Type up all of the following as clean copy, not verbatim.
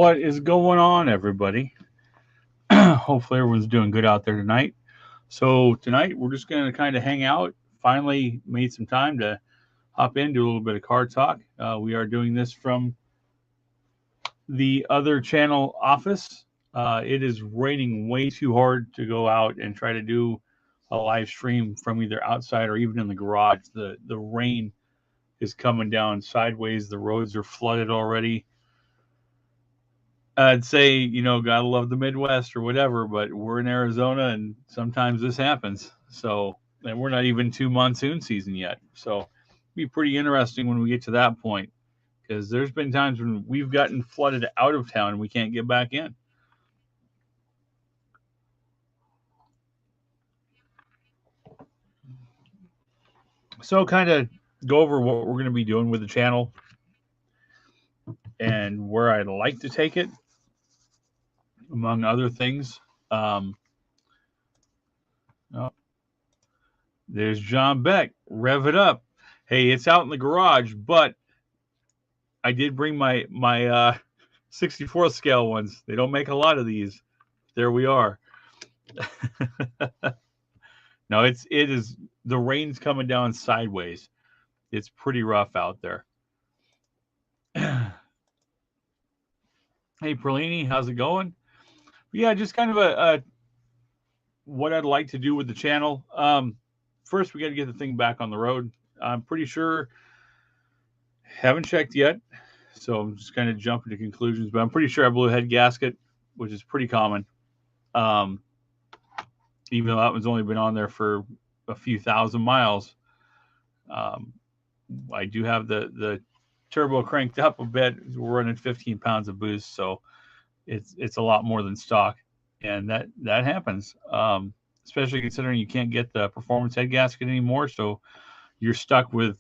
What is going on, everybody? Hopefully, everyone's doing good out there tonight. So, tonight we're just going to kind of hang out. Finally, made some time to hop in, do a little bit of car talk. We are doing this from the other channel office. It is raining way too hard to go out and try to do a live stream from either outside or even in the garage. The rain is coming down sideways. The roads are flooded already. I'd say, gotta love the Midwest or whatever, but we're in Arizona and sometimes this happens. So, and we're not even to monsoon season yet. So, it'll be pretty interesting when we get to that point because there's been times when we've gotten flooded out of town and we can't get back in. So, kind of go over what we're going to be doing with the channel and where I'd like to take it, among other things. Oh, there's John Beck. Rev it up. Hey, it's out in the garage, but I did bring my 64th scale ones. They don't make a lot of these. There we are. No, it is the rain's coming down sideways. It's pretty rough out there. Hey, Perlini, how's it going? Yeah, just kind of a what I'd like to do with the channel. First, we got to get the thing back on the road. I'm pretty sure, haven't checked yet, so I'm just kind of jumping to conclusions. But I'm pretty sure I blew a head gasket, which is pretty common. Even though that one's only been on there for a few thousand miles. I do have the turbo cranked up a bit. We're running 15 pounds of boost, so it's a lot more than stock, and that happens. Especially considering you can't get the performance head gasket anymore, so you're stuck with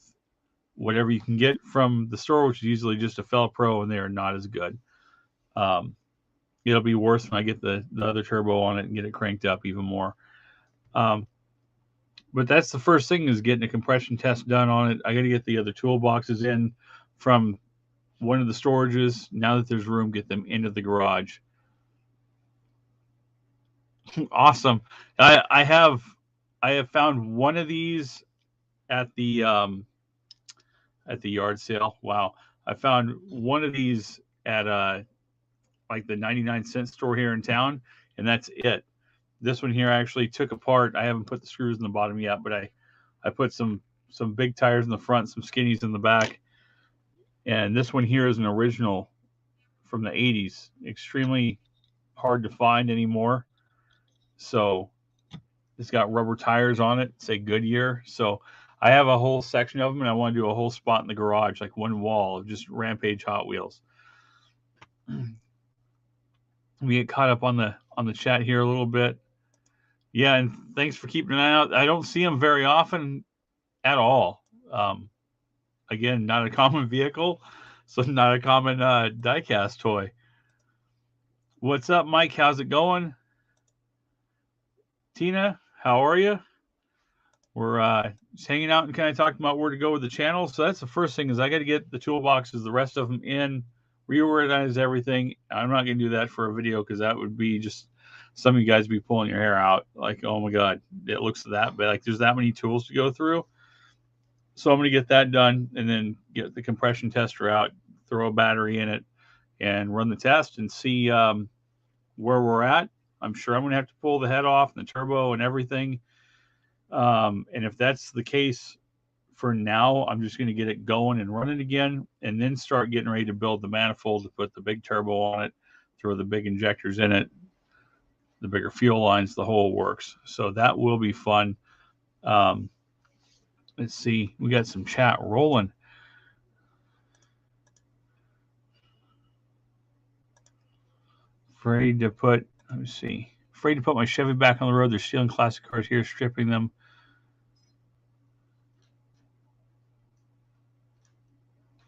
whatever you can get from the store, which is usually just a Fel Pro, and they are not as good. It'll be worse when I get the other turbo on it and get it cranked up even more. But that's the first thing, is getting a compression test done on it. I got to get the other toolboxes in from one of the storages. Now that there's room, get them into the garage. Awesome. I have found one of these at the yard sale. Wow. I found one of these at like the 99-cent store here in town, and that's it. This one here I actually took apart. I haven't put the screws in the bottom yet, but I put some big tires in the front, some skinnies in the back. And this one here is an original from the 80s. Extremely hard to find anymore. So it's got rubber tires on it, say Goodyear. So I have a whole section of them, and I want to do a whole spot in the garage, like one wall of just Rampage Hot Wheels. We get caught up on the chat here a little bit. Yeah, and thanks for keeping an eye out. I don't see them very often at all. Again, not a common vehicle, so not a common diecast toy. What's up, Mike? How's it going? Tina, how are you? We're just hanging out and kind of talking about where to go with the channel. So that's the first thing, is I got to get the toolboxes, the rest of them in, reorganize everything. I'm not going to do that for a video because that would be just some of you guys be pulling your hair out. Like, oh my God, it looks that bad. Like there's that many tools to go through. So I'm going to get that done and then get the compression tester out, throw a battery in it, and run the test and see where we're at. I'm sure I'm going to have to pull the head off and the turbo and everything. And if that's the case for now, I'm just going to get it going and running again, and then start getting ready to build the manifold to put the big turbo on it, throw the big injectors in it, the bigger fuel lines, the whole works. So that will be fun. Let's see. We got some chat rolling. Afraid to put my Chevy back on the road. They're stealing classic cars here, stripping them.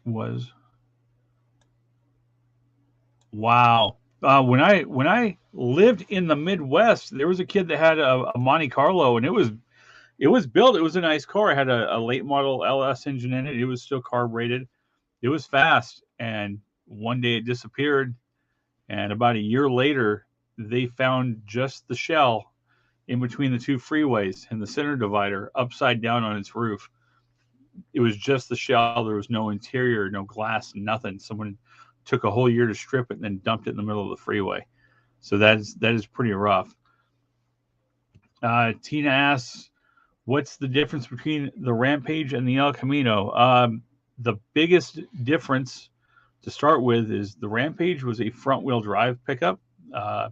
Wow. When I lived in the Midwest, there was a kid that had a Monte Carlo, and it was built. It was a nice car. It had a late model LS engine in it. It was still carb rated. It was fast, and one day it disappeared. And about a year later, they found just the shell in between the two freeways and the center divider upside down on its roof. It was just the shell. There was no interior, no glass, nothing. Someone took a whole year to strip it and then dumped it in the middle of the freeway. So that is pretty rough. Tina asks, "What's the difference between the Rampage and the El Camino?" The biggest difference to start with is the Rampage was a front-wheel drive pickup. Uh,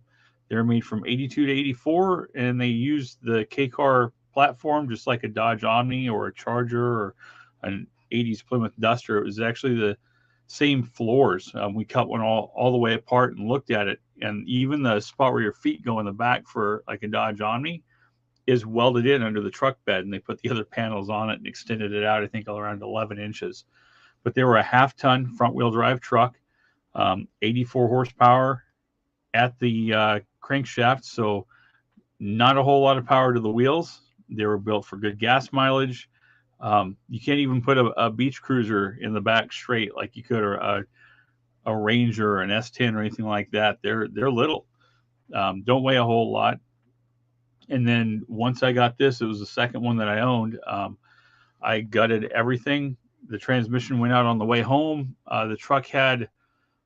they're made from 82 to 84, and they used the K-Car platform just like a Dodge Omni or a Charger or an 80s Plymouth Duster. It was actually the same floors. We cut one all the way apart and looked at it, and even the spot where your feet go in the back for like a Dodge Omni is welded in under the truck bed, and they put the other panels on it and extended it out, I think, around 11 inches. But they were a half-ton front-wheel drive truck, 84 horsepower at the crankshaft, so not a whole lot of power to the wheels. They were built for good gas mileage. You can't even put a beach cruiser in the back straight like you could, or a Ranger or an S10 or anything like that. They're little, don't weigh a whole lot. And then once I got this, it was the second one that I owned. I gutted everything. The transmission went out on the way home. The truck had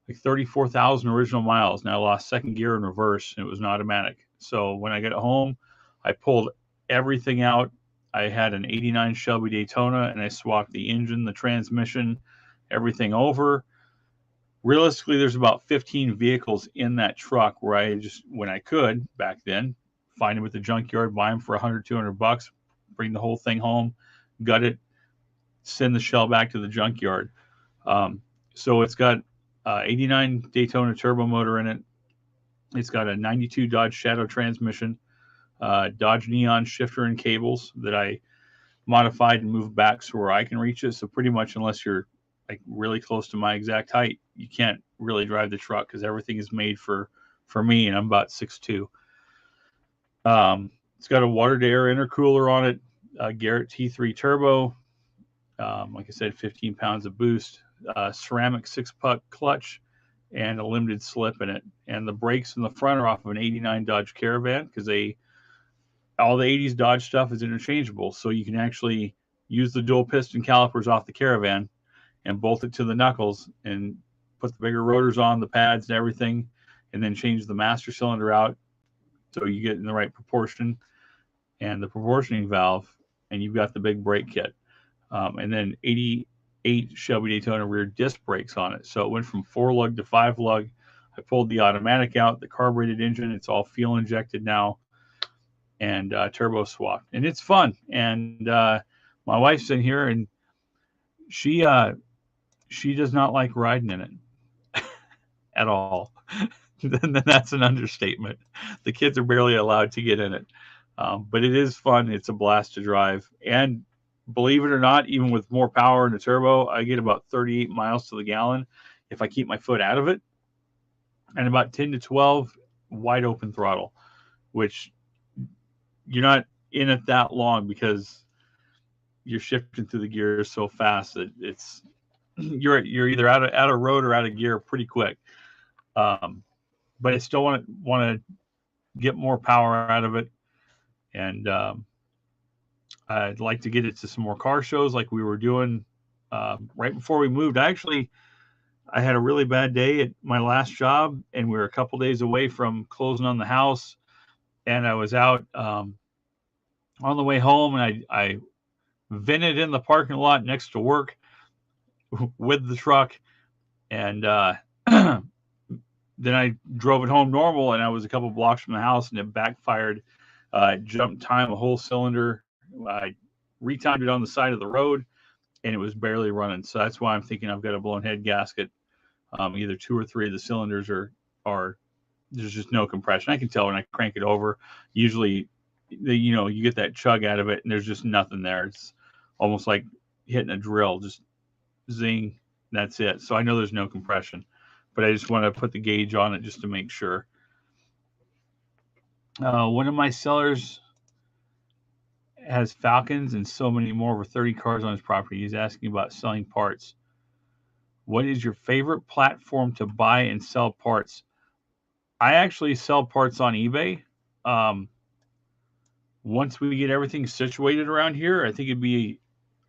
like 34,000 original miles, and I lost second gear in reverse, and it was an automatic. So when I got home, I pulled everything out. I had an 89 Shelby Daytona, and I swapped the engine, the transmission, everything over. Realistically, there's about 15 vehicles in that truck where I just, when I could back then, find them at the junkyard, buy them for $100, $200, bring the whole thing home, gut it, send the shell back to the junkyard. So it's got 89 Daytona turbo motor in it. It's got a 92 Dodge Shadow transmission, Dodge Neon shifter and cables that I modified and moved back so where I can reach it. So pretty much, unless you're like really close to my exact height, you can't really drive the truck because everything is made for me, and I'm about 6'2". It's got a water-to-air intercooler on it, Garrett T3 turbo. Like I said, 15 pounds of boost, ceramic 6-puck clutch, and a limited slip in it. And the brakes in the front are off of an 89 Dodge Caravan because all the 80s Dodge stuff is interchangeable. So you can actually use the dual piston calipers off the Caravan and bolt it to the knuckles and put the bigger rotors on, the pads and everything, and then change the master cylinder out so you get in the right proportion and the proportioning valve, and you've got the big brake kit. And then 88 Shelby Daytona rear disc brakes on it. So it went from 4-lug to 5-lug. I pulled the automatic out, the carbureted engine. It's all fuel injected now, and turbo swapped. And it's fun. And my wife's in here, and she does not like riding in it at all. Then that's an understatement. The kids are barely allowed to get in it. But it is fun. It's a blast to drive. And believe it or not, even with more power in the turbo, I get about 38 miles to the gallon if I keep my foot out of it, and about 10 to 12 wide open throttle, which you're not in it that long because you're shifting through the gears so fast that it's you're either out of road or out of gear pretty quick. But I still want to get more power out of it, and I'd like to get it to some more car shows like we were doing right before we moved. I had a really bad day at my last job, and we were a couple days away from closing on the house, and I was out on the way home, and I vented in the parking lot next to work with the truck, and then I drove it home normal, and I was a couple blocks from the house, and it backfired. Jumped time a whole cylinder. I retimed it on the side of the road, and it was barely running. So that's why I'm thinking I've got a blown head gasket. Either 2 or 3 of the cylinders are there's just no compression. I can tell when I crank it over. Usually, you get that chug out of it, and there's just nothing there. It's almost like hitting a drill, just zing. That's it. So I know there's no compression, but I just want to put the gauge on it just to make sure. One of my sellers has Falcons and so many more, over 30 cars on his property. He's asking about selling parts. What is your favorite platform to buy and sell parts? I actually sell parts on eBay. Um, Once we get everything situated around here, I think it'd be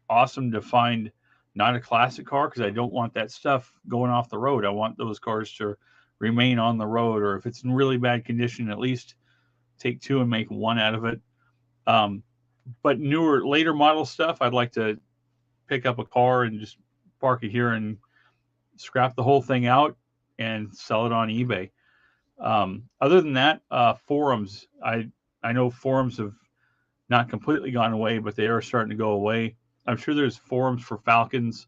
awesome to find not a classic car because I don't want that stuff going off the road. I want those cars to remain on the road, or if it's in really bad condition, at least take two and make one out of it. Um, but newer, later model stuff, I'd like to pick up a car and just park it here and scrap the whole thing out and sell it on eBay. Other than that, forums. I know forums have not completely gone away, but they are starting to go away. I'm sure there's forums for Falcons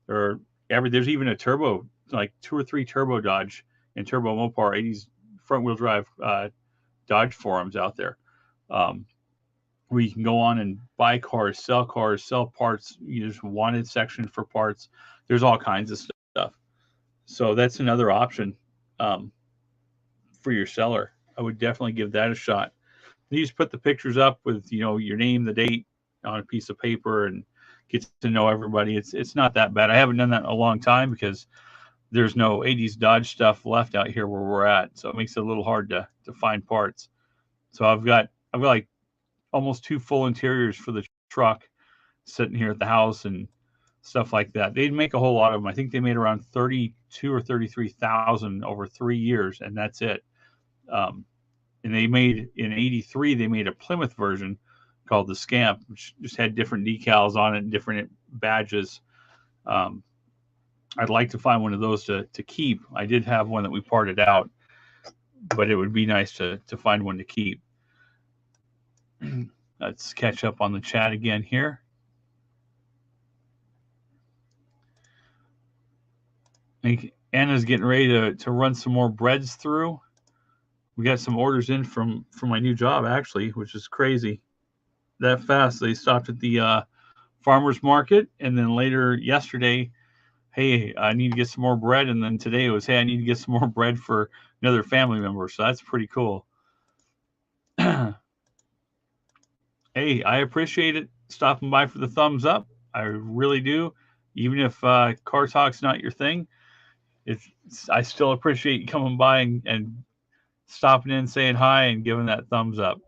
or there's even a turbo, like 2 or 3 turbo Dodge and turbo Mopar 80s front wheel drive Dodge forums out there. Where you can go on and buy cars, sell parts. There's wanted section for parts. There's all kinds of stuff. So that's another option for your seller. I would definitely give that a shot. You just put the pictures up with your name, the date on a piece of paper, and get to know everybody. It's not that bad. I haven't done that in a long time because there's no 80s Dodge stuff left out here where we're at, so it makes it a little hard to find parts. So I've got like almost 2 full interiors for the truck sitting here at the house and stuff like that. They'd make a whole lot of them. I think they made around 32 or 33,000 over 3 years, and that's it. And they made in '83 they made a Plymouth version called the Scamp, which just had different decals on it and different badges. Um, I'd like to find one of those to keep. I did have one that we parted out, but it would be nice to find one to keep. Let's catch up on the chat again here. I think Anna's getting ready to run some more breads through. We got some orders in from my new job, actually, which is crazy. That fast. They stopped at the farmer's market, and then later yesterday, hey, I need to get some more bread. And then today it was, hey, I need to get some more bread for another family member. So that's pretty cool. Hey, I appreciate it stopping by for the thumbs up. I really do. Even if car talk's not your thing, I still appreciate you coming by and stopping in, saying hi, and giving that thumbs up.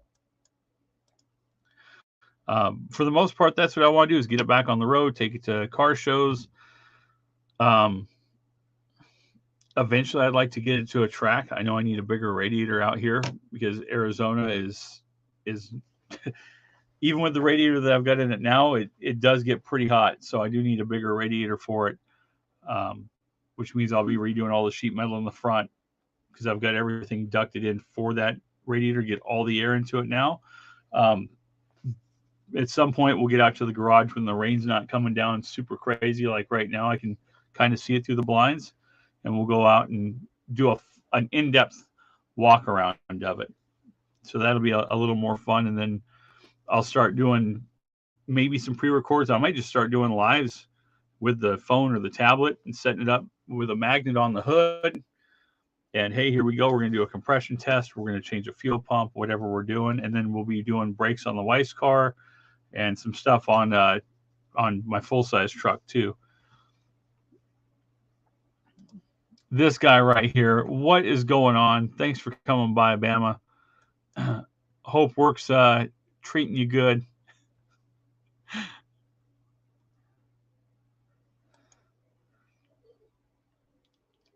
For the most part, that's what I want to do is get it back on the road, take it to car shows. Eventually, I'd like to get it to a track. I know I need a bigger radiator out here because Arizona is even with the radiator that I've got in it now, it does get pretty hot. So I do need a bigger radiator for it, which means I'll be redoing all the sheet metal in the front because I've got everything ducted in for that radiator, get all the air into it now. At some point, we'll get out to the garage when the rain's not coming down super crazy. Like right now, I can kind of see it through the blinds, and we'll go out and do an in-depth walk around of it. So that'll be a little more fun. And then I'll start doing maybe some pre-records. I might just start doing lives with the phone or the tablet and setting it up with a magnet on the hood. And hey, here we go. We're going to do a compression test. We're going to change a fuel pump, whatever we're doing. And then we'll be doing brakes on the wife's car and some stuff on my full-size truck too. This guy right here, what is going on? Thanks for coming by, Bama. Hope works treating you good.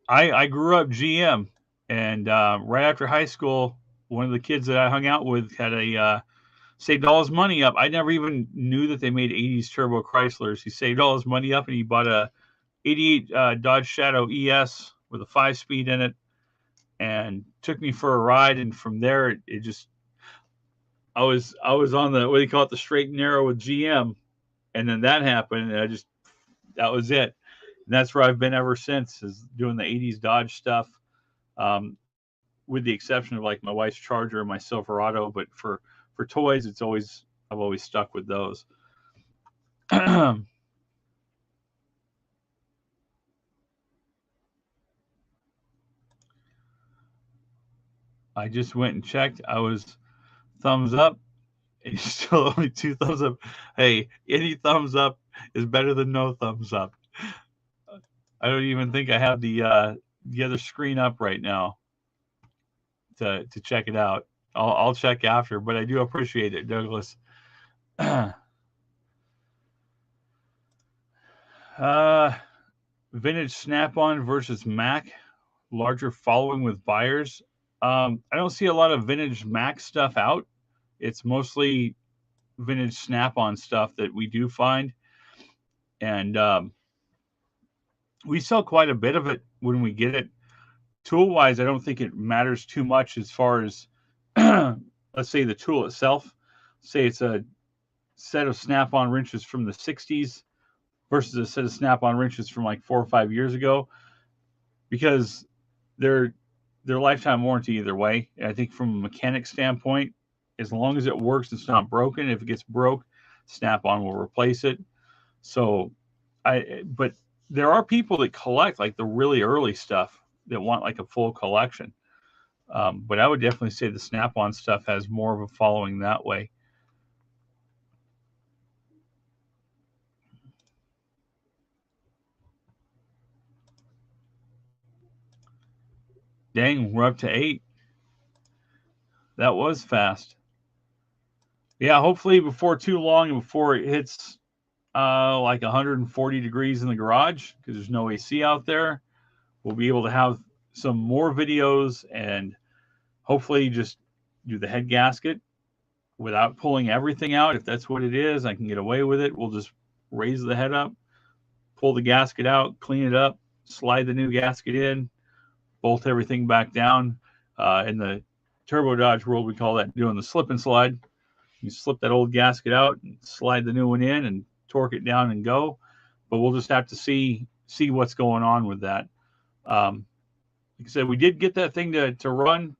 I grew up GM, and right after high school, one of the kids that I hung out with had saved all his money up. I never even knew that they made 80s turbo Chryslers. He saved all his money up and he bought a 88 Dodge Shadow ES with a 5-speed in it and took me for a ride. And from there, it just, I was on the, what do you call it? The straight and narrow with GM. And then that happened. And that was it. And that's where I've been ever since, is doing the 80s Dodge stuff. With the exception of like my wife's Charger and my Silverado, but for toys, I've always stuck with those. I just went and checked. I was thumbs up. And still only 2 thumbs up. Hey, any thumbs up is better than no thumbs up. I don't even think I have the other screen up right now. to check it out. I'll check after, but I do appreciate it, Douglas. Vintage Snap-on versus Mac, larger following with buyers. I don't see a lot of vintage Mac stuff out. It's mostly vintage Snap-on stuff that we do find, and we sell quite a bit of it when we get it. Tool-wise, I don't think it matters too much as far as, let's say, the tool itself. Say it's a set of Snap-on wrenches from the 60s versus a set of Snap-on wrenches from like 4 or 5 years ago, because they're lifetime warranty either way. And I think from a mechanic standpoint, as long as it works, it's not broken. If it gets broke, Snap-on will replace it. So but there are people that collect like the really early stuff that want like a full collection. But I would definitely say the Snap-on stuff has more of a following that way. Dang, we're up to 8. That was fast. Yeah, hopefully before too long and before it hits like 140 degrees in the garage, because there's no AC out there, we'll be able to have some more videos and hopefully just do the head gasket without pulling everything out. If that's what it is, I can get away with it. We'll just raise the head up, pull the gasket out, clean it up, slide the new gasket in, bolt everything back down. In the Turbo Dodge world, we call that doing the slip and slide. You slip that old gasket out and slide the new one in and torque it down and go. But we'll just have to see what's going on with that. Like I said, we did get that thing to run,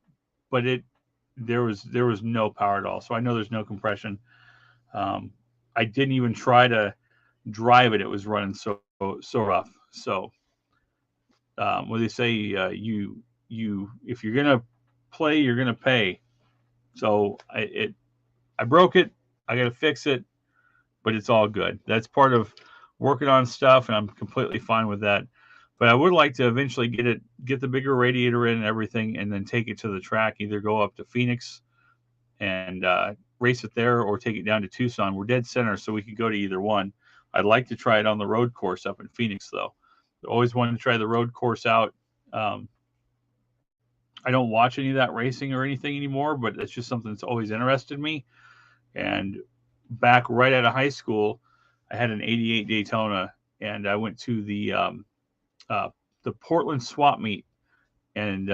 but there was no power at all. So I know there's no compression. I didn't even try to drive it. It was running so rough. So what they say, you if you're gonna play, you're gonna pay. So I broke it. I got to fix it, but it's all good. That's part of working on stuff, and I'm completely fine with that. But I would like to eventually get the bigger radiator in and everything, and then take it to the track. Either go up to Phoenix and race it there, or take it down to Tucson. We're dead center, so we could go to either one. I'd like to try it on the road course up in Phoenix, though. I always wanted to try the road course out. I don't watch any of that racing or anything anymore, but it's just something that's always interested me. And back right out of high school, I had an 88 Daytona, and I went to the Portland swap meet, and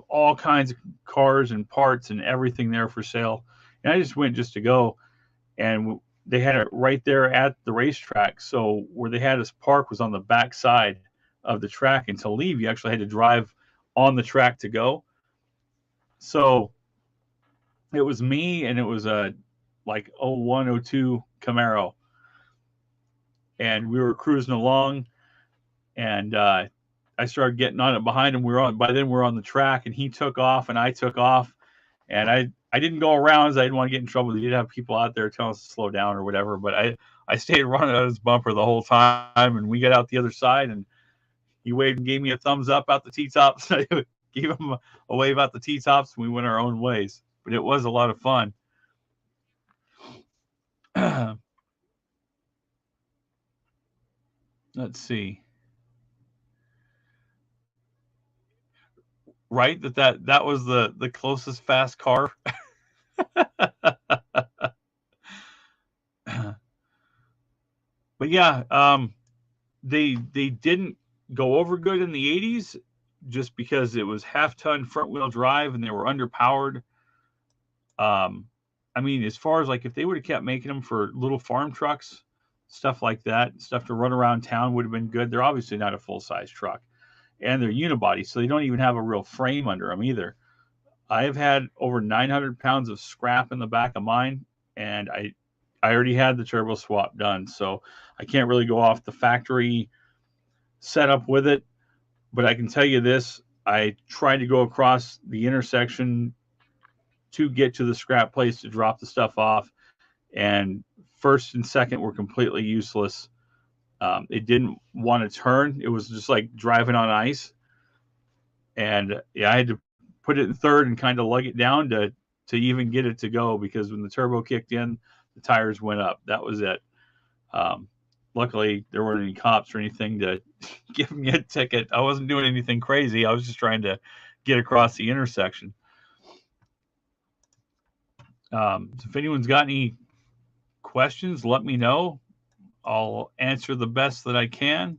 all kinds of cars and parts and everything there for sale. And I just went just to go, and they had it right there at the racetrack. So where they had us park was on the back side of the track, and to leave, you actually had to drive on the track to go. So it was me, and it was a like 01, 02 Camaro, and we were cruising along, and I started getting on it behind him. By then we're on the track, and he took off and I took off, and I didn't go around as I didn't want to get in trouble. They did have people out there telling us to slow down or whatever, but I stayed running out of his bumper the whole time, and we got out the other side, and he waved and gave me a thumbs up out the T-tops. I gave him a wave out the T-tops, and we went our own ways. But it was a lot of fun. Let's see. Right, that was the closest fast car. But yeah, they didn't go over good in the 80s just because it was half-ton front-wheel drive and they were underpowered. I mean, as far as like if they would have kept making them for little farm trucks, stuff like that, stuff to run around town would have been good. They're obviously not a full-size truck, and they're unibody, so they don't even have a real frame under them either. I have had over 900 pounds of scrap in the back of mine, and I already had the turbo swap done, so I can't really go off the factory setup with it. But I can tell you this: I tried to go across the intersection to get to the scrap place to drop the stuff off, and first and second were completely useless. It didn't want to turn. It was just like driving on ice. And yeah, I had to put it in third and kind of lug it down to even get it to go, because when the turbo kicked in, the tires went up. That was it. Luckily, there weren't any cops or anything to give me a ticket. I wasn't doing anything crazy. I was just trying to get across the intersection. So if anyone's got any questions, let me know. I'll answer the best that I can.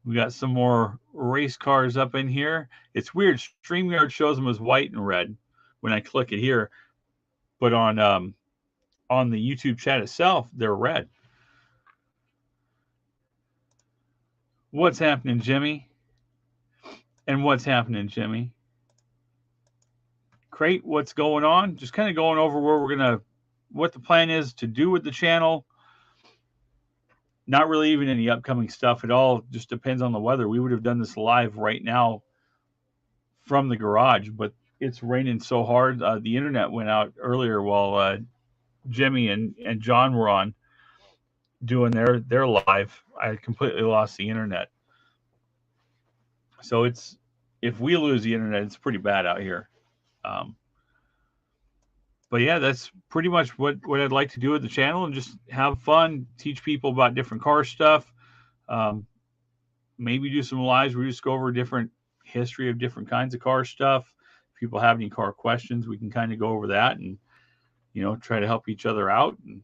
We got some more race cars up in here. It's weird. StreamYard shows them as white and red when I click it here, but on the YouTube chat itself, they're red. What's happening, Jimmy? And what's happening, Jimmy? Crate, what's going on? Just kind of going over where we're gonna, what the plan is to do with the channel. Not really even any upcoming stuff at all. Just depends on the weather. We would have done this live right now from the garage, but it's raining so hard. The internet went out earlier while Jimmy and John were on doing their live. I completely lost the internet. So it's, if we lose the internet, it's pretty bad out here. But yeah, that's pretty much what I'd like to do with the channel, and just have fun, teach people about different car stuff. Maybe do some lives where we just go over different history of different kinds of car stuff. If people have any car questions, we can kind of go over that and, you know, try to help each other out and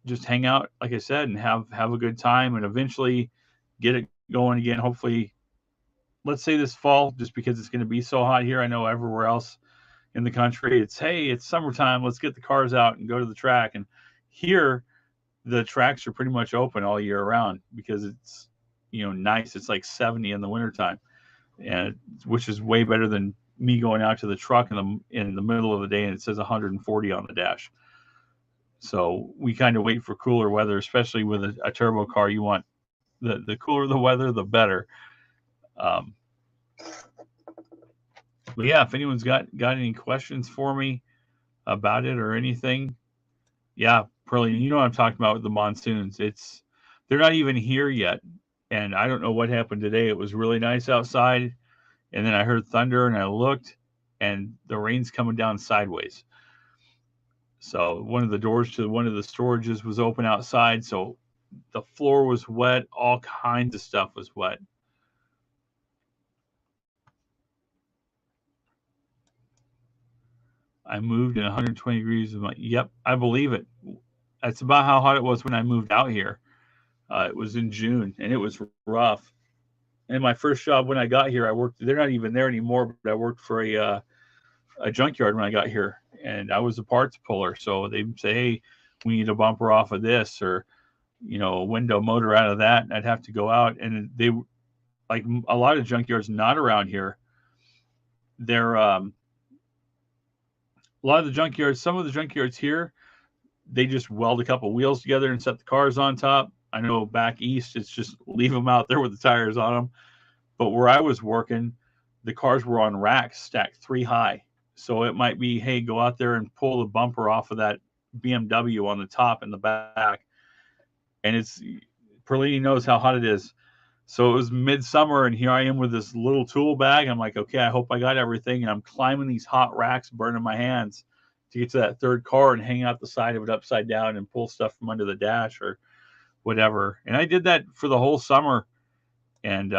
just hang out, like I said, and have a good time, and eventually get it going again. Hopefully, let's say this fall, just because it's going to be so hot here. I know everywhere else in the country, it's, hey, it's summertime, let's get the cars out and go to the track. And here, the tracks are pretty much open all year round because it's, you know, nice. It's like 70 in the wintertime, and which is way better than me going out to the truck in the middle of the day and it says 140 on the dash. So we kind of wait for cooler weather, especially with a turbo car. You want the cooler the weather, the better. But yeah, if anyone's got any questions for me about it or anything, yeah, Pearlie, you know what I'm talking about with the monsoons. They're not even here yet, and I don't know what happened today. It was really nice outside, and then I heard thunder, and I looked, and the rain's coming down sideways. So one of the doors to one of the storages was open outside, so the floor was wet. All kinds of stuff was wet. I moved in 120 degrees. Yep, I believe it. That's about how hot it was when I moved out here. It was in June, and it was rough. And my first job when I got here, I worked. They're not even there anymore, but I worked for a junkyard when I got here, and I was a parts puller. So they'd say, "Hey, we need a bumper off of this, or you know, a window motor out of that," and I'd have to go out. And they, like a lot of junkyards not around here, they're a lot of the junkyards, some of the junkyards here, they just weld a couple wheels together and set the cars on top. I know back east, it's just leave them out there with the tires on them. But where I was working, the cars were on racks stacked 3 high. So it might be, hey, go out there and pull the bumper off of that BMW on the top and the back. And it's, Perlini knows how hot it is. So it was midsummer, and here I am with this little tool bag. I'm like, okay, I hope I got everything. And I'm climbing these hot racks, burning my hands to get to that third car and hang out the side of it upside down and pull stuff from under the dash or whatever. And I did that for the whole summer. And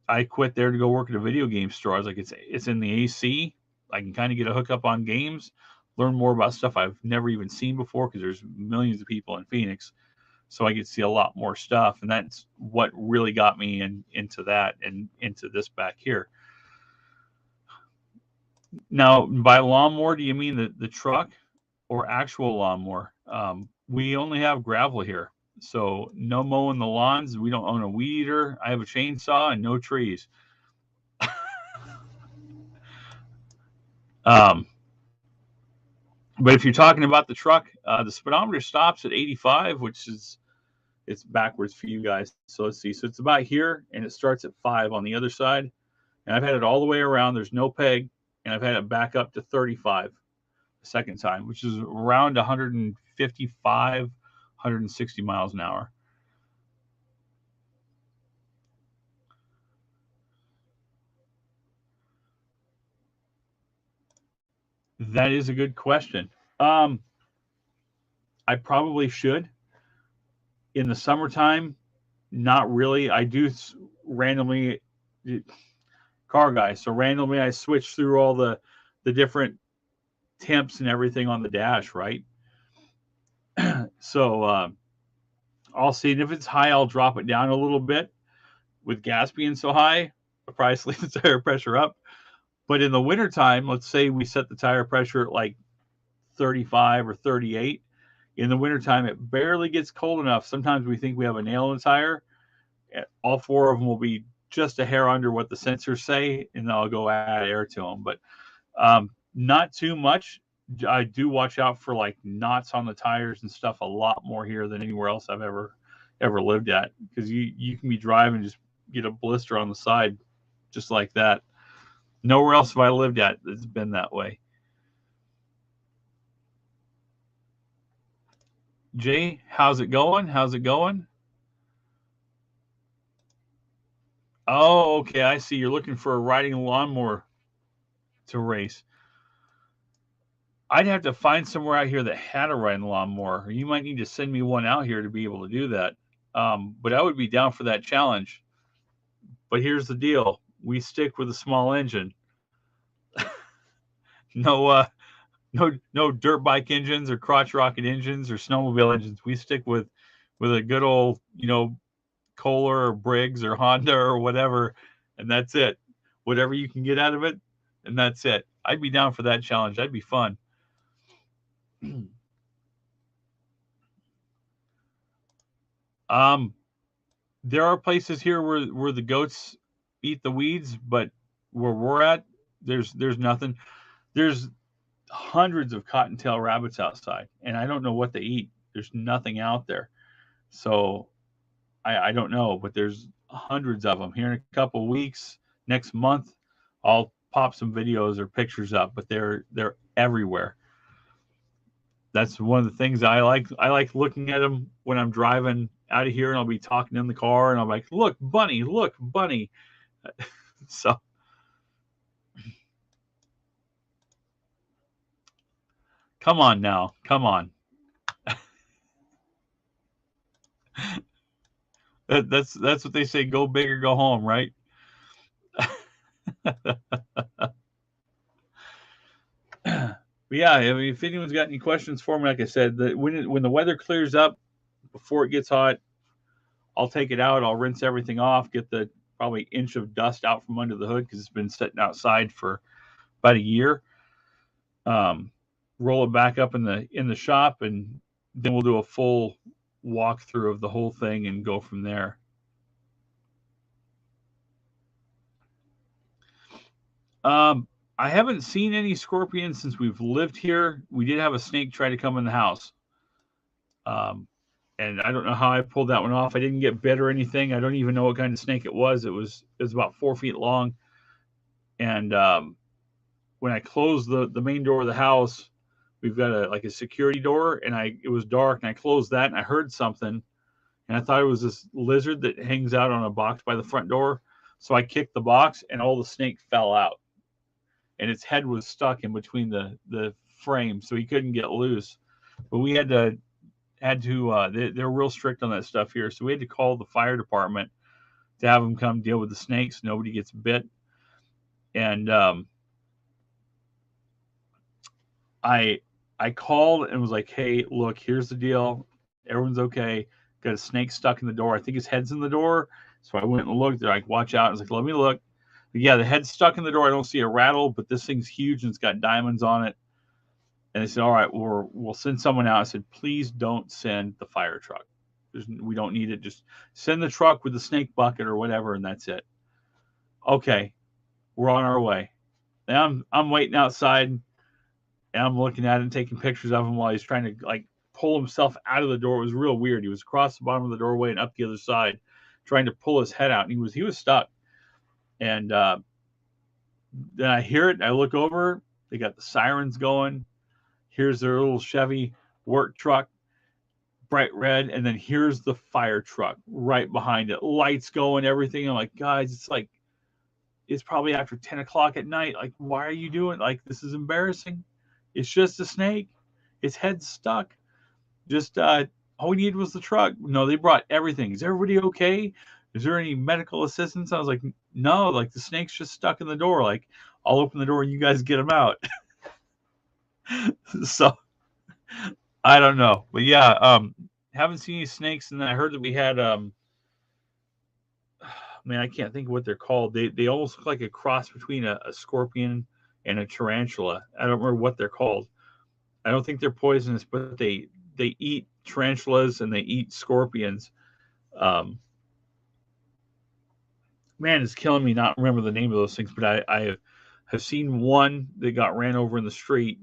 I quit there to go work at a video game store. I was like, it's in the AC. I can kind of get a hookup on games, learn more about stuff I've never even seen before because there's millions of people in Phoenix. So I get to see a lot more stuff, and that's what really got me into that and into this back here. Now, by lawnmower, do you mean the truck or actual lawnmower? We only have gravel here, so no mowing the lawns. We don't own a weed eater. I have a chainsaw and no trees. But if you're talking about the truck, the speedometer stops at 85, which is, it's backwards for you guys. So let's see. So it's about here, and it starts at 5 on the other side. And I've had it all the way around. There's no peg, and I've had it back up to 35 the second time, which is around 155, 160 miles an hour. That is a good question. I probably should. In the summertime, not really. I do randomly car guy, so randomly I switch through all the different temps and everything on the dash, right? So I'll see, and if it's high, I'll drop it down a little bit. With gas being so high, I'll probably leave the tire pressure up. But in the wintertime, let's say we set the tire pressure at like 35 or 38. In the wintertime, it barely gets cold enough. Sometimes we think we have a nail in the tire. All four of them will be just a hair under what the sensors say, and I'll go add air to them. But not too much. I do watch out for like knots on the tires and stuff a lot more here than anywhere else I've ever lived at, because you can be driving, just get a blister on the side just like that. Nowhere else have I lived at it's been that way. Jay, how's it going? How's it going? Oh, okay. I see. You're looking for a riding lawnmower to race. I'd have to find somewhere out here that had a riding lawnmower. You might need to send me one out here to be able to do that. But I would be down for that challenge. But here's the deal: we stick with a small engine. No, no dirt bike engines or crotch rocket engines or snowmobile engines. We stick with a good old, Kohler or Briggs or Honda or whatever, and that's it. Whatever you can get out of it, and that's it. I'd be down for that challenge. That'd be fun. There are places here where the goats eat the weeds, but where we're at, there's nothing. There's hundreds of cottontail rabbits outside, and I don't know what they eat. There's nothing out there, so I don't know. But there's hundreds of them here in a couple of weeks. Next month, I'll pop some videos or pictures up, but they're everywhere. That's one of the things I like. I like looking at them when I'm driving out of here, and I'll be talking in the car, and I'm like, "Look, bunny! Look, bunny!" So, come on now, come on. That's what they say. Go big or go home, right? Yeah, I mean, if anyone's got any questions for me, like I said, when the weather clears up, before it gets hot, I'll take it out. I'll rinse everything off, get the probably inch of dust out from under the hood because it's been sitting outside for about a year. Roll it back up in the shop, and then we'll do a full walkthrough of the whole thing and go from there. I haven't seen any scorpions since we've lived here. We did have a snake try to come in the house. And I don't know how I pulled that one off. I didn't get bit or anything. I don't even know what kind of snake it was. It was about 4 feet long. And when I closed the main door of the house, we've got a security door, and it was dark, and I closed that, and I heard something, and I thought it was this lizard that hangs out on a box by the front door. So I kicked the box, and all the snake fell out, and its head was stuck in between the frame, so he couldn't get loose. But we had to they're real strict on that stuff here, so we had to call the fire department to have them come deal with the snakes. Nobody gets bit. And I called and was like, "Hey, look, here's the deal. Everyone's okay. Got a snake stuck in the door. I think his head's in the door." So I went and looked. They're like, "Watch out." I was like, "Let me look." But yeah, the head's stuck in the door. I don't see a rattle, but this thing's huge and it's got diamonds on it. And they said, "All right, we'll send someone out." I said, "Please don't send the fire truck. We don't need it. Just send the truck with the snake bucket or whatever, and that's it." Okay, we're on our way. Now I'm waiting outside, and I'm looking at him, taking pictures of him while he's trying to pull himself out of the door. It was real weird. He was across the bottom of the doorway and up the other side, trying to pull his head out, and he was stuck. And then I hear it, and I look over. They got the sirens going. Here's their little Chevy work truck, bright red, and then here's the fire truck right behind it, lights going, everything. I'm like, guys, it's probably after 10 o'clock at night. Like, why are you doing this is embarrassing. It's just a snake. Its head's stuck. Just all we needed was the truck. No, they brought everything. Is everybody okay? Is there any medical assistance? I was like, no, like the snake's just stuck in the door. Like, I'll open the door and you guys get him out. So I don't know, but yeah, haven't seen any snakes. And I heard that we had man, I can't think of what they're called. They almost look like a cross between a scorpion and a tarantula. I don't remember what they're called. I don't think they're poisonous, but they eat tarantulas and they eat scorpions. Um, Man, it's killing me not remember the name of those things. But I have seen one that got ran over in the street.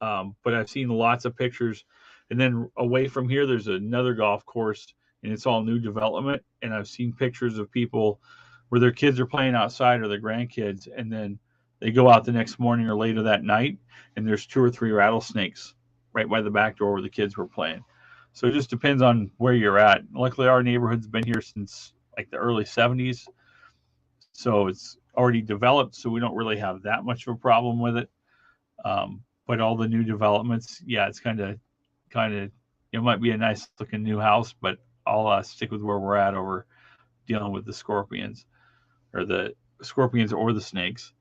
But I've seen lots of pictures. And then away from here, there's another golf course, and it's all new development. And I've seen pictures of people where their kids are playing outside or their grandkids, and then they go out the next morning or later that night, and there's 2 or 3 rattlesnakes right by the back door where the kids were playing. So it just depends on where you're at. Luckily, our neighborhood's been here since like the early 70s, so it's already developed, so we don't really have that much of a problem with it. But all the new developments, yeah, it's kind of, it might be a nice looking new house, but I'll stick with where we're at over dealing with the scorpions or the snakes.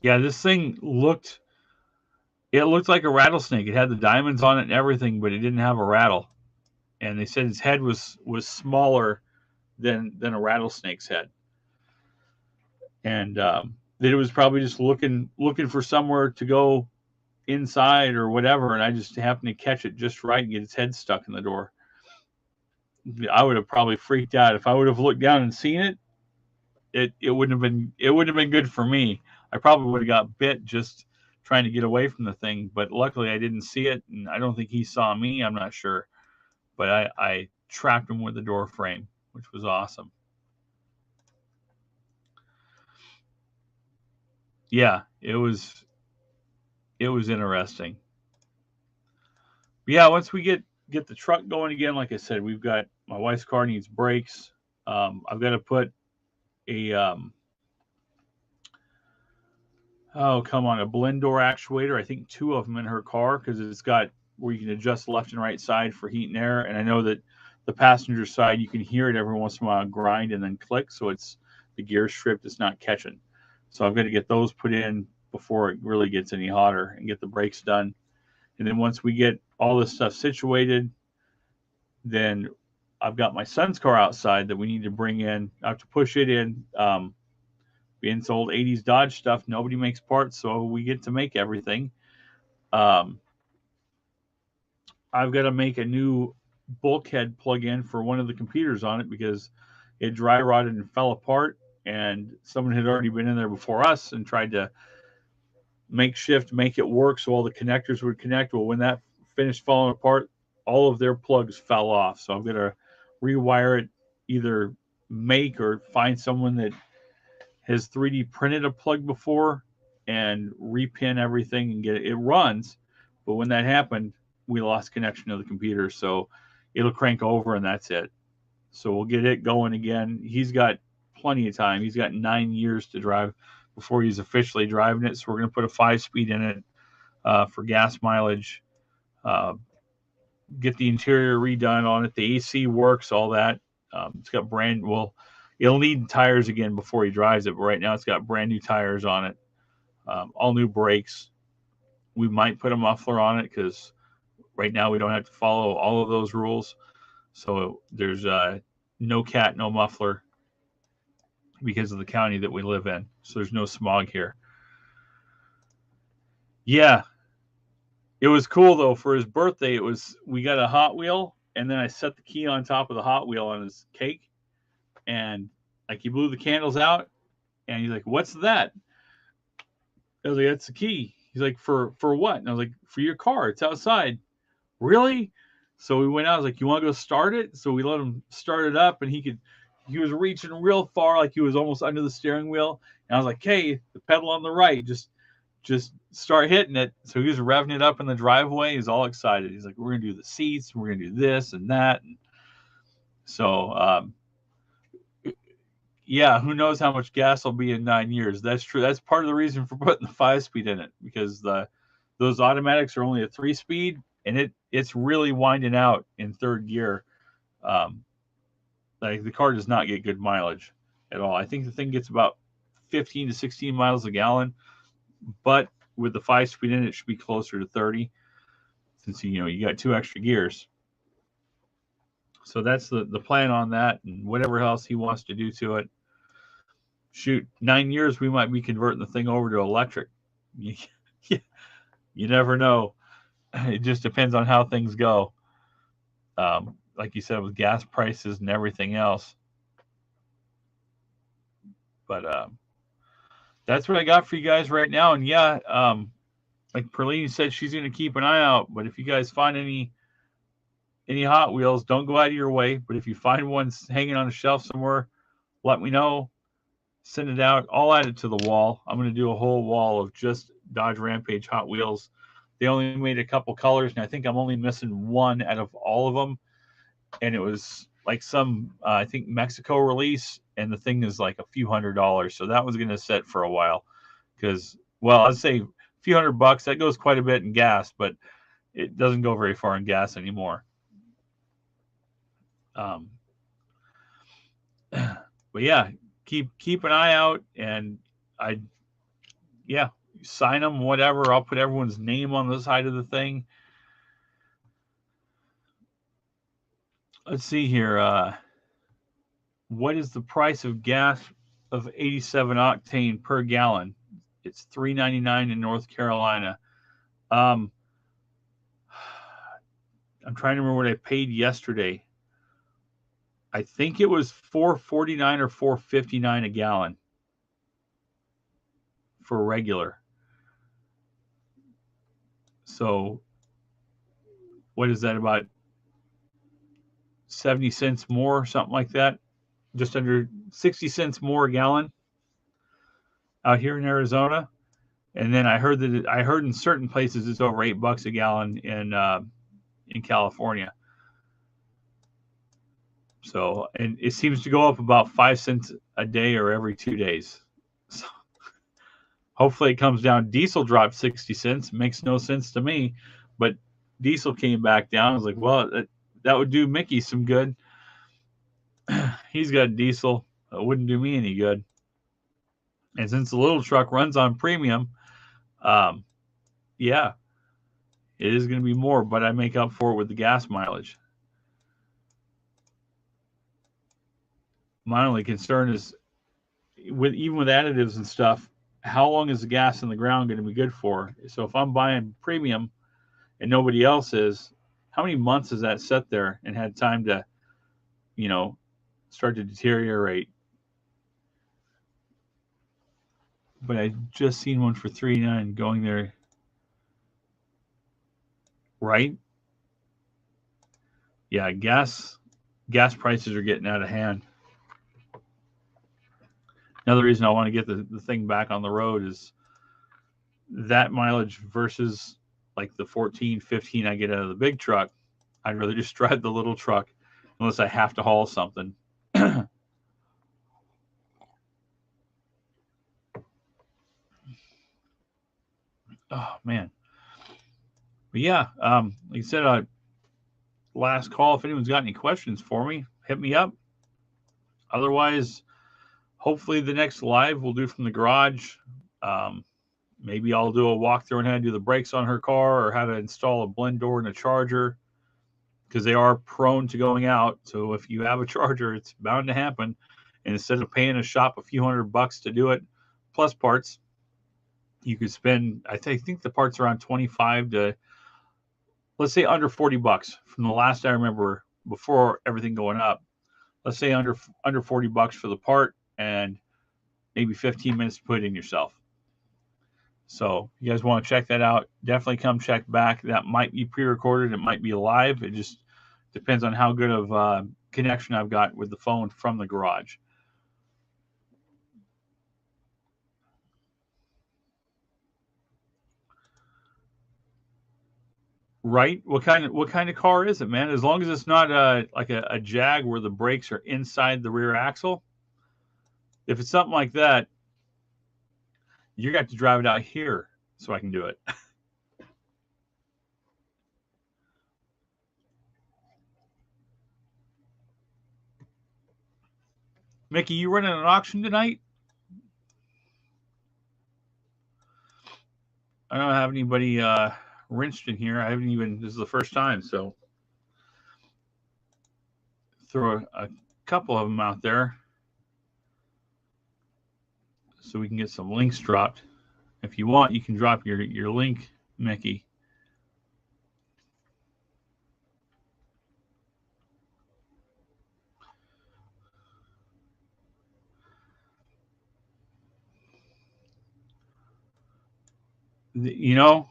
Yeah, this thing looked like a rattlesnake. It had the diamonds on it and everything, but it didn't have a rattle. And they said its head was smaller than a rattlesnake's head, and that it was probably just looking for somewhere to go inside or whatever. And I just happened to catch it just right and get its head stuck in the door. I would have probably freaked out if I would have looked down and seen it. It wouldn't have been good for me. I probably would have got bit just trying to get away from the thing. But luckily, I didn't see it, and I don't think he saw me. I'm not sure, but I trapped him with the door frame, which was awesome. Yeah, it was interesting. But yeah, once we get the truck going again, like I said, we've got my wife's car needs brakes. I've got to put a oh come on, a blend door actuator. I think 2 of them in her car because it's got where you can adjust left and right side for heat and air. And I know that the passenger side you can hear it every once in a while grind and then click, so it's the gear shift is not catching. So I've got to get those put in before it really gets any hotter and get the brakes done. And then once we get all this stuff situated, then I've got my son's car outside that we need to bring in. I have to push it in. Being sold 80s Dodge stuff, nobody makes parts, so we get to make everything. Um, I've got to make a new bulkhead plug-in for one of the computers on it because it dry rotted and fell apart, and someone had already been in there before us and tried to make it work so all the connectors would connect. Well, when that finished falling apart, all of their plugs fell off. So I'm going to rewire it, either make or find someone that has 3D printed a plug before and repin everything and get it. It runs, but when that happened, we lost connection to the computer. So it'll crank over and that's it. So we'll get it going again. He's got plenty of time. He's got 9 years to drive before he's officially driving it. So we're going to put a 5-speed in it for gas mileage. Get the interior redone on it. The AC works, all that. It's got it'll need tires again before he drives it, but right now it's got brand new tires on it, all new brakes. We might put a muffler on it because right now we don't have to follow all of those rules. So there's no cat, no muffler because of the county that we live in. So there's no smog here. Yeah, it was cool though. For his birthday, we got a Hot Wheel, and then I set the key on top of the Hot Wheel on his cake, and like he blew the candles out, and he's like, "What's that?" I was like, "That's the key." He's like, "For what?" And I was like, "For your car. It's outside." Really? So we went out. I was like, "You want to go start it?" So we let him start it up, and he was reaching real far, like he was almost under the steering wheel. And I was like, "Hey, the pedal on the right, just start hitting it." So he was revving it up in the driveway. He's all excited. He's like, "We're gonna do the seats. We're gonna do this and that." And so Yeah, who knows how much gas will be in 9 years? That's true. That's part of the reason for putting the 5-speed in it, because those automatics are only a 3-speed, and it's really winding out in third gear. Um, like the car does not get good mileage at all. I think the thing gets about 15 to 16 miles a gallon, but with the 5-speed in it, it should be closer to 30, since you got 2 extra gears. So that's the plan on that, and whatever else he wants to do to it. Shoot, 9 years we might be converting the thing over to electric. You, you never know. It just depends on how things go. Like you said, with gas prices and everything else. But that's what I got for you guys right now. And yeah, like Perlene said, she's going to keep an eye out. But if you guys find any Hot Wheels, don't go out of your way. But if you find one hanging on a shelf somewhere, let me know. Send it out. I'll add it to the wall. I'm going to do a whole wall of just Dodge Rampage Hot Wheels. They only made a couple colors, and I think I'm only missing one out of all of them. And it was like some, I think, Mexico release, and the thing is like a few $100s. So that was going to sit for a while because, well, I'd say a few $100. That goes quite a bit in gas, but it doesn't go very far in gas anymore. But yeah, keep an eye out, and sign them, whatever. I'll put everyone's name on the side of the thing. Let's see here. What is the price of gas of 87 octane per gallon? It's $3.99 in North Carolina. I'm trying to remember what I paid yesterday. I think it was $4.49 or $4.59 a gallon for regular. So what is that, about 70 cents more, something like that? Just under 60 cents more a gallon out here in Arizona. And then I heard in certain places it's over $8 a gallon in California. So, and it seems to go up about 5 cents a day or every 2 days. So hopefully it comes down. Diesel dropped 60 cents. Makes no sense to me, but diesel came back down. I was like, well, that would do Mickey some good. He's got diesel. It wouldn't do me any good. And since the little truck runs on premium, yeah, it is going to be more, but I make up for it with the gas mileage. My only concern is even with additives and stuff, how long is the gas in the ground going to be good for? So if I'm buying premium and nobody else is, how many months has that sat there and had time to, start to deteriorate? But I just seen one for $3.99 going there. Right? Yeah, gas prices are getting out of hand. Another reason I want to get the thing back on the road is that mileage versus like the 14, 15 I get out of the big truck. I'd rather just drive the little truck unless I have to haul something. Oh, man. But yeah, like I said, last call. If anyone's got any questions for me, hit me up. Otherwise, hopefully the next live we'll do from the garage. Maybe I'll do a walkthrough on how to do the brakes on her car or how to install a blend door and a charger, because they are prone to going out. So if you have a charger, it's bound to happen. And instead of paying a shop a few $100 to do it, plus parts, you could spend, I think the parts are around 25 to, let's say, under $40 from the last I remember before everything going up. Let's say under $40 for the part and maybe 15 minutes to put it in yourself. So you guys want to check that out, definitely come check back. That might be pre-recorded. It might be live. It just depends on how good of connection I've got with the phone from the garage. Right? What kind of car is it, man? As long as it's not like a Jag where the brakes are inside the rear axle, If it's something like that, you're going to have to drive it out here so I can do it. Mickey, you running an auction tonight? I don't have anybody rinsed in here. I haven't even, this is the first time, so throw a couple of them out there so we can get some links dropped. If you want, you can drop your link, Mickey. You know,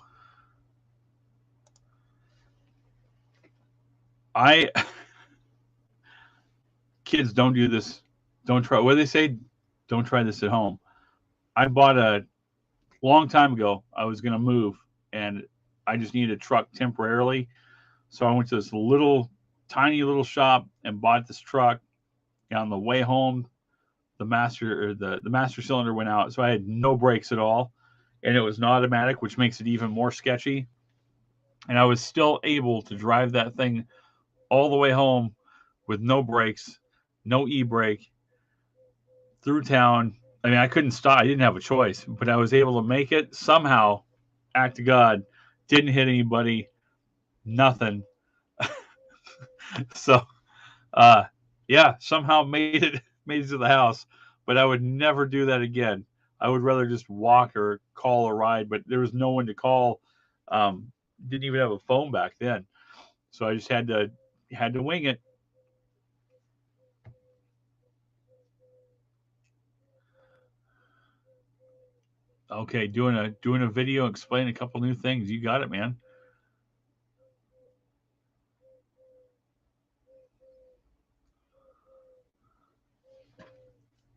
kids, don't do this. Don't try. What do they say? Don't try this at home. I bought a long time ago. I was going to move, and I just needed a truck temporarily. So I went to this tiny little shop and bought this truck. And on the way home, the master cylinder went out, so I had no brakes at all, and it was an automatic, which makes it even more sketchy. And I was still able to drive that thing all the way home with no brakes, no e-brake through town. I mean, I couldn't stop. I didn't have a choice, but I was able to make it somehow. Act of God, didn't hit anybody, nothing. So, yeah, somehow made it to the house, but I would never do that again. I would rather just walk or call a ride, but there was no one to call. Didn't even have a phone back then, so I just had to wing it. Okay, doing a video explaining a couple new things. You got it, man.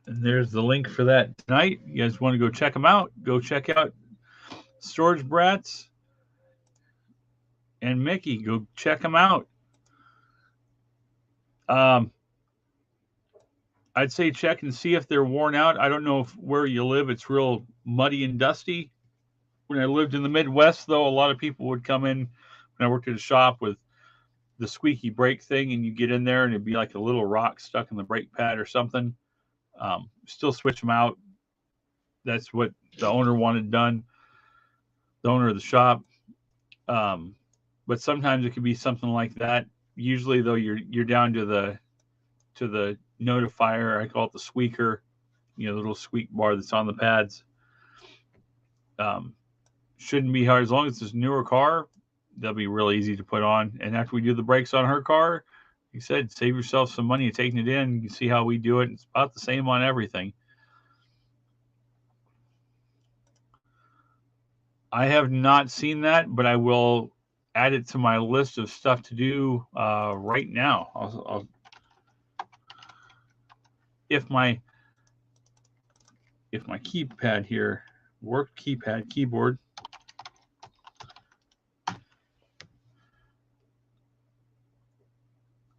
And there's the link for that tonight. You guys want to go check them out? Go check out Storage Brats and Mickey. Go check them out. I'd say check and see if they're worn out. I don't know if where you live it's real muddy and dusty. When I lived in the Midwest, though, a lot of people would come in when I worked at a shop with the squeaky brake thing, and you get in there and it'd be like a little rock stuck in the brake pad or something. Still switch them out. That's what the owner wanted done, the owner of the shop. But sometimes it could be something like that. Usually, though, you're down to the notifier. I call it the squeaker. The little squeak bar that's on the pads. Shouldn't be hard as long as it's a newer car. They'll be real easy to put on. And after we do the brakes on her car, like I said, save yourself some money taking it in. You can see how we do it. It's about the same on everything. I have not seen that, but I will add it to my list of stuff to do right now. I'll if my keypad here worked, keyboard.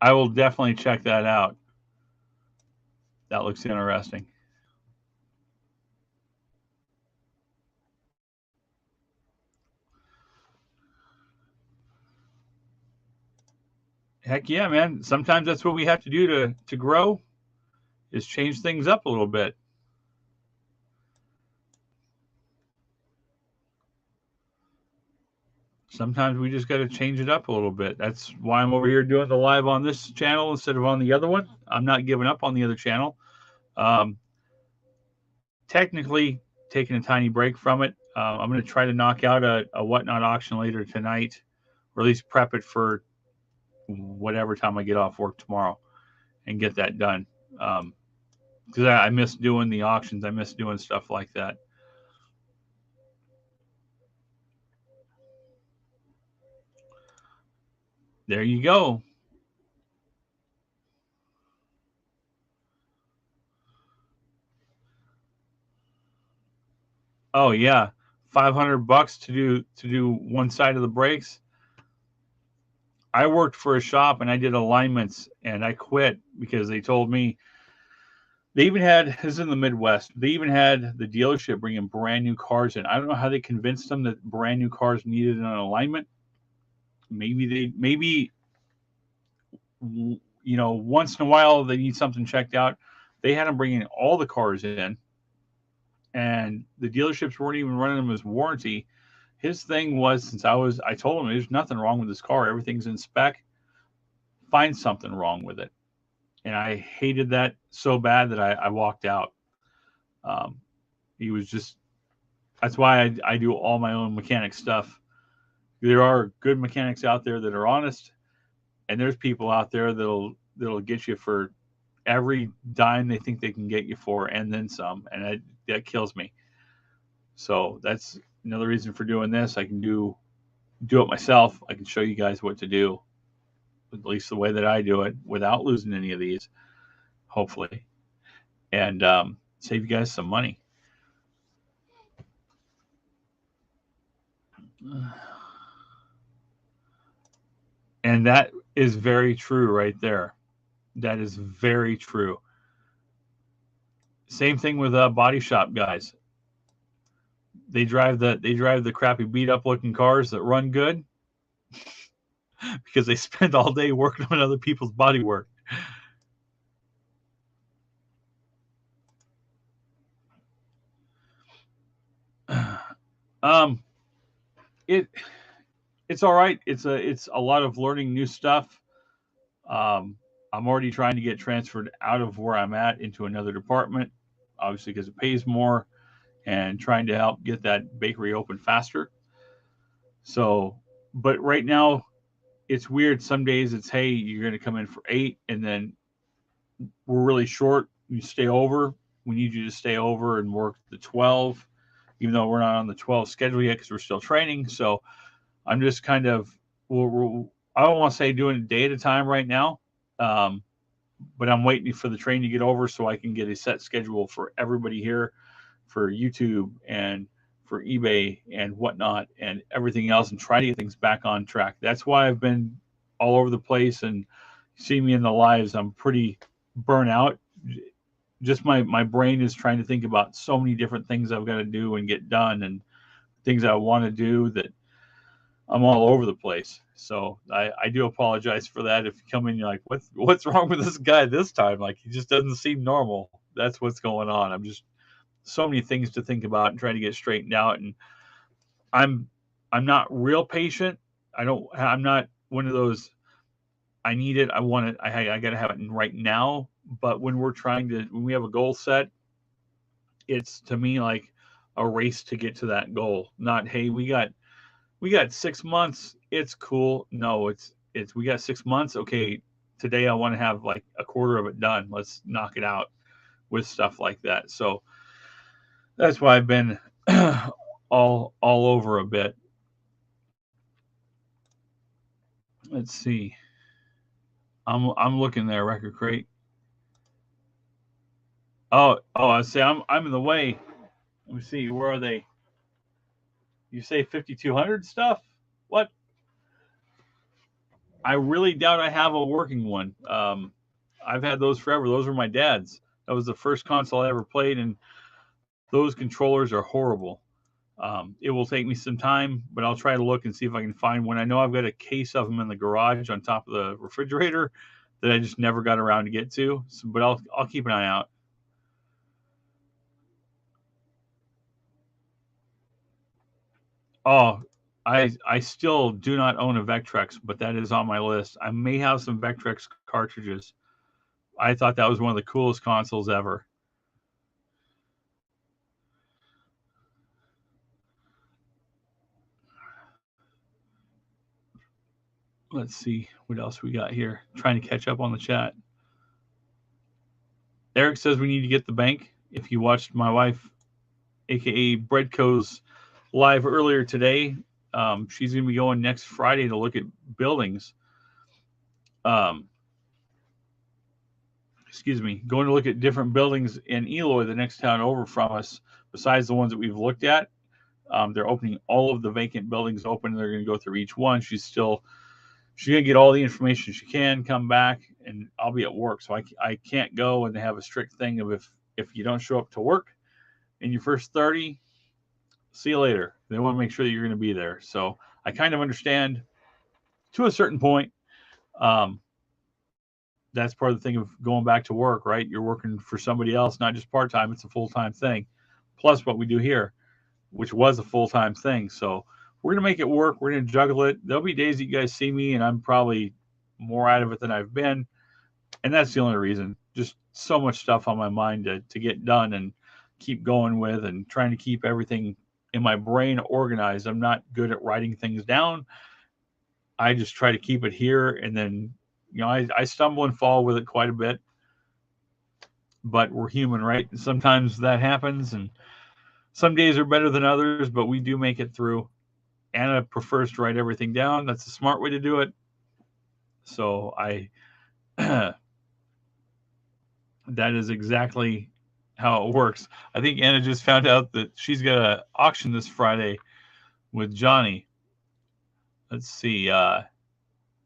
I will definitely check that out. That looks interesting. Heck yeah, man. Sometimes that's what we have to do to grow, is change things up a little bit. Sometimes we just got to change it up a little bit. That's why I'm over here doing the live on this channel instead of on the other one. I'm not giving up on the other channel. Technically, taking a tiny break from it. I'm going to try to knock out a whatnot auction later tonight, or at least prep it for whatever time I get off work tomorrow and get that done. Because I miss doing the auctions. I miss doing stuff like that. There you go. Oh yeah, $500 to do one side of the brakes. I worked for a shop and I did alignments, and I quit because they told me They even had, this is in the Midwest, they even had the dealership bringing brand new cars in. I don't know how they convinced them that brand new cars needed an alignment. Maybe, once in a while they need something checked out. They had them bringing all the cars in, and the dealerships weren't even running them as warranty. His thing was, since I told him there's nothing wrong with this car, everything's in spec, find something wrong with it. And I hated that so bad that I walked out. Um, he was just, that's why I do all my own mechanic stuff. There are good mechanics out there that are honest, and there's people out there that'll get you for every dime they think they can get you for, and then some, and that kills me. So that's another reason for doing this. I can do it myself. I can show you guys what to do, at least the way that I do it, without losing any of these, hopefully, and save you guys some money. And that is very true right there. That is very true. Same thing with body shop guys. They drive the crappy beat up looking cars that run good because they spend all day working on other people's body work. It's all right. It's a lot of learning new stuff. I'm already trying to get transferred out of where I'm at into another department, obviously because it pays more, and trying to help get that bakery open faster. So, but right now it's weird. Some days it's, hey, you're going to come in for 8, and then we're really short. You stay over. We need you to stay over and work the 12, even though we're not on the 12 schedule yet because we're still training. So I'm just kind of, I don't want to say doing a day at a time right now, but I'm waiting for the train to get over so I can get a set schedule for everybody here, for YouTube and for eBay and whatnot and everything else, and try to get things back on track. That's why I've been all over the place, and see me in the lives. I'm pretty burnt out. Just my brain is trying to think about so many different things I've got to do and get done, and things I want to do, that I'm all over the place. So I do apologize for that. If you come in, you're like, what's wrong with this guy this time? Like, he just doesn't seem normal. That's what's going on. I'm just, so many things to think about and trying to get straightened out. And I'm not real patient. I'm not one of those, I need it, I want it, I got to have it right now. But when we have a goal set, it's to me like a race to get to that goal. Not, hey, we got 6 months. It's cool. No, it's we got 6 months. Okay, today I want to have like a quarter of it done. Let's knock it out with stuff like that. So that's why I've been all over a bit. Let's see. I'm looking there, Record Crate. Oh, I say I'm in the way. Let me see. Where are they? You say 5200 stuff? What? I really doubt I have a working one. I've had those forever. Those were my dad's. That was the first console I ever played, and those controllers are horrible. It will take me some time, but I'll try to look and see if I can find one. I know I've got a case of them in the garage on top of the refrigerator that I just never got around to get to. So, but I'll keep an eye out. Oh, I still do not own a Vectrex, but that is on my list. I may have some Vectrex cartridges. I thought that was one of the coolest consoles ever. Let's see what else we got here. Trying to catch up on the chat. Eric says we need to get the bank. If you watched my wife, aka Breadco's live earlier today, she's going to be going next Friday to look at buildings. Going to look at different buildings in Eloy, the next town over from us, besides the ones that we've looked at. They're opening all of the vacant buildings open. They're going to go through each one. She's going to get all the information she can, come back, and I'll be at work, so I can't go, and they have a strict thing of if you don't show up to work in your first 30, see you later. They want to make sure that you're going to be there. So I kind of understand to a certain point. Um, that's part of the thing of going back to work, right? You're working for somebody else, not just part time. It's a full time thing. Plus what we do here, which was a full time thing. So we're gonna make it work. We're gonna juggle it. There'll be days that you guys see me, and I'm probably more out of it than I've been, and that's the only reason. Just so much stuff on my mind to get done and keep going with, and trying to keep everything in my brain organized. I'm not good at writing things down. I just try to keep it here, and then I stumble and fall with it quite a bit. But we're human, right? And sometimes that happens, and some days are better than others, but we do make it through. Anna prefers to write everything down. That's a smart way to do it. So that is exactly how it works. I think Anna just found out that she's got an auction this Friday with Johnny. Let's see.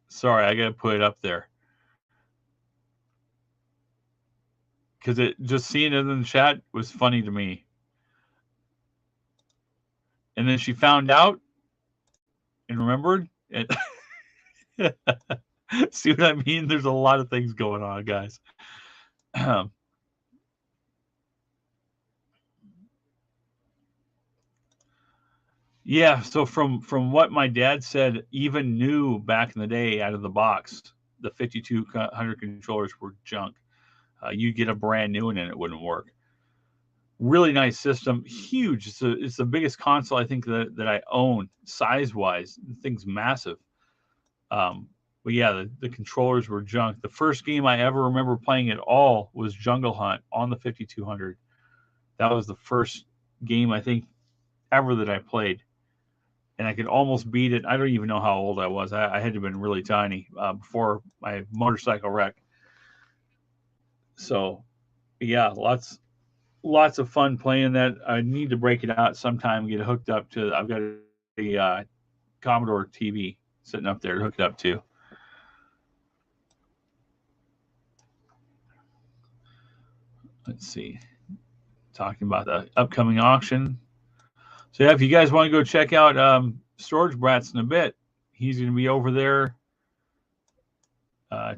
Sorry, I got to put it up there. Because it just seeing it in the chat was funny to me. And then she found out and remembered. And see what I mean? There's a lot of things going on, guys. Yeah, so from what my dad said, even new back in the day out of the box, the 5200 controllers were junk. You get a brand new one and it wouldn't work. Really nice system, huge. It's the biggest console I think that I own size wise. The thing's massive. But yeah, the controllers were junk. The first game I ever remember playing at all was Jungle Hunt on the 5200. That was the first game I think ever that I played. And I could almost beat it. I don't even know how old I was. I had to have been really tiny before my motorcycle wreck. So, yeah, lots of fun playing that. I need to break it out sometime. Get it hooked up to. I've got a Commodore TV sitting up there hooked up to. Let's see. Talking about the upcoming auction. So yeah, if you guys want to go check out Storage Brats in a bit, he's going to be over there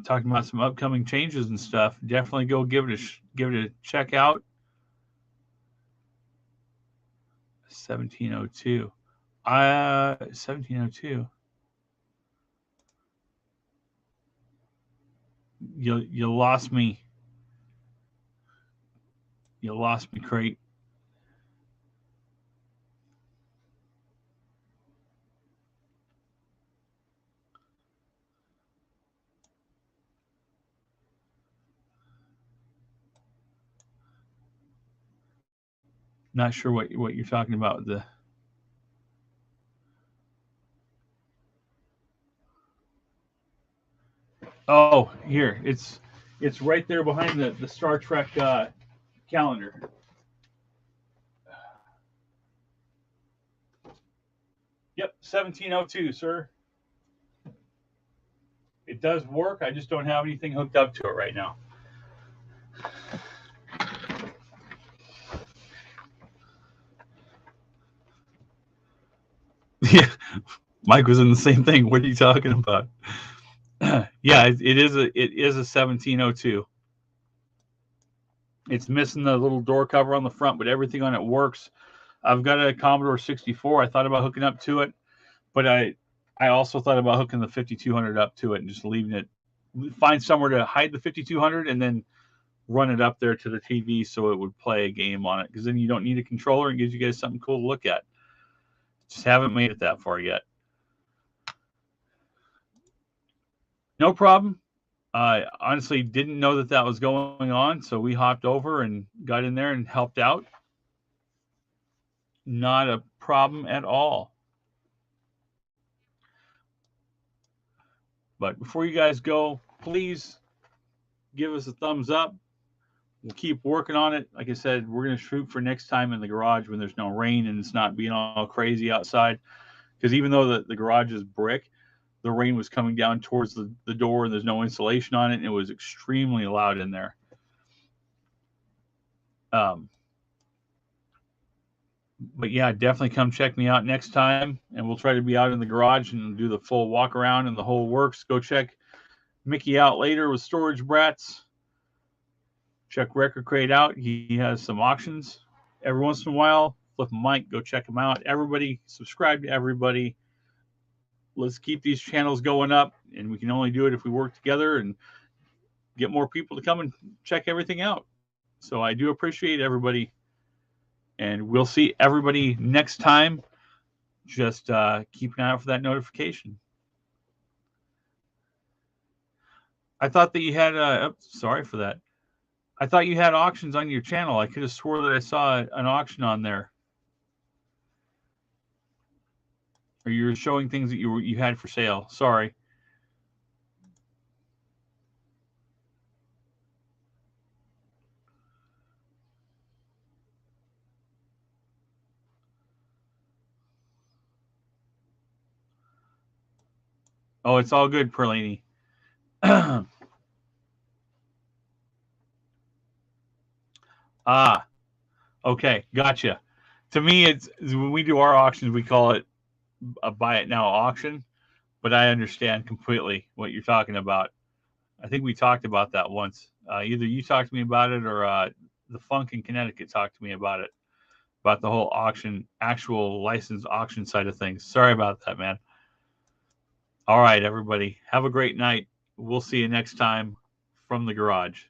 talking about some upcoming changes and stuff. Definitely go give it a check out. 1702. 1702. You lost me. You lost me, Crate. Not sure what you're talking about. Oh, here it's right there behind the Star Trek calendar. Yep, 1702, sir. It does work. I just don't have anything hooked up to it right now. Yeah, Mike was in the same thing. What are you talking about? Yeah, it is a 1702. It's missing the little door cover on the front, but everything on it works. I've got a Commodore 64. I thought about hooking up to it, but I also thought about hooking the 5200 up to it and just leaving it. Find somewhere to hide the 5200 and then run it up there to the TV so it would play a game on it. Because then you don't need a controller and gives you guys something cool to look at. Just haven't made it that far yet. No problem. I honestly didn't know that was going on, so we hopped over and got in there and helped out. Not a problem at all. But before you guys go, please give us a thumbs up. We'll keep working on it. Like I said, we're going to shoot for next time in the garage when there's no rain and it's not being all crazy outside. Because even though the garage is brick, the rain was coming down towards the door, and there's no insulation on it, and it was extremely loud in there. But yeah, definitely come check me out next time, and we'll try to be out in the garage and do the full walk around and the whole works. Go check Mickey out later with Storage Brats. Check Record Crate out. He has some auctions every once in a while. Flip Mike, go check him out. Everybody, subscribe to everybody. Let's keep these channels going up, and we can only do it if we work together and get more people to come and check everything out. So I do appreciate everybody, and we'll see everybody next time. Just keep an eye out for that notification. I thought that you had sorry for that. I thought you had auctions on your channel. I could have swore that I saw an auction on there. Or you're showing things that you had for sale. Sorry. Oh, it's all good, Perlini. Okay, gotcha. To me, it's when we do our auctions, we call it a buy it now auction, but I understand completely what you're talking about. I think we talked about that once. Either you talked to me about it, or the Funk in Connecticut talked to me about it, about the whole auction, actual licensed auction side of things. Sorry about that, man. All right, everybody, have a great night. We'll see you next time from the garage.